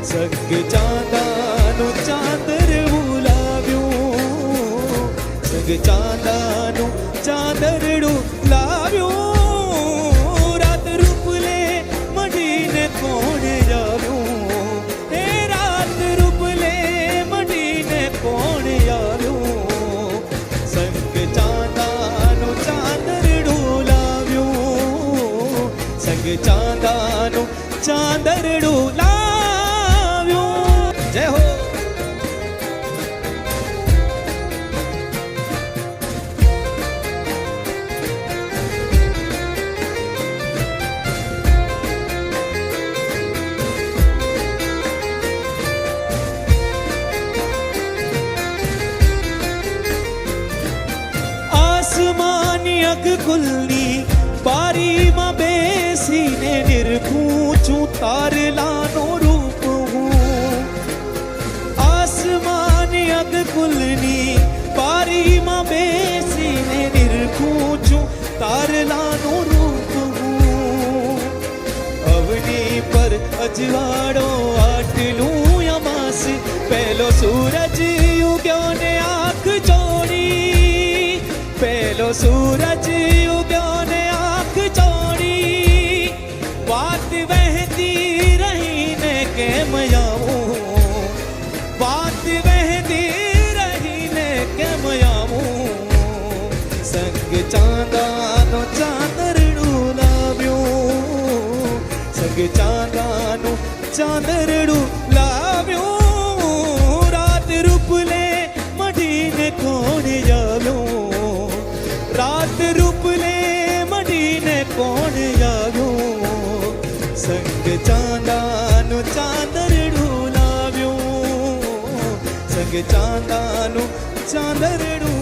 સંગ ચાંદાનું ચાંદરડું લાવ્યું, સંગ ચાંદાનું ચાંદરડું લાવ્યું, રાત રૂપલે મઢીને કોણ આવ્યું, હે રાત રૂપલે મઢીને કોણ આવ્યું, સંગ ચાંદાનું ચાંદરડું લાવ્યું, સંગ ચાંદાનું ચાંદરડું લાવ્યું. જય હો. આસમાની અગકુલની બારીમાં બેસીને નિરખું છું તારલાનું રૂપ હું. આસમાની અગકુલની બારીમાં બેસીને નિરખું છું તારલાનું રૂપ હું. અવની પર અજવાળો આટલું અમાસ, પહેલો સૂરજ ઉગ્યો ને આંખ ચોડી, પહેલો સૂરજ ઉગ્યો ને આંખ ચોડી, વાત વહેતી રહીને કેમ આવું, વાત વહેતી રહીને કેમ આવું, સંગ ચાંદાનું ચાંદરડું લાવ્યું, સંગ ચાંદાનું ચાંદરડું લાવ્યું, રાત રૂપલે મઢીને કોણ આવ્યું, રાત રૂપલે મઢીને કોણ આવ્યું, સંગ ચાંદાનું ચાંદરડું લાવ્યું, સંગ ચાંદાનું ચાંદરડું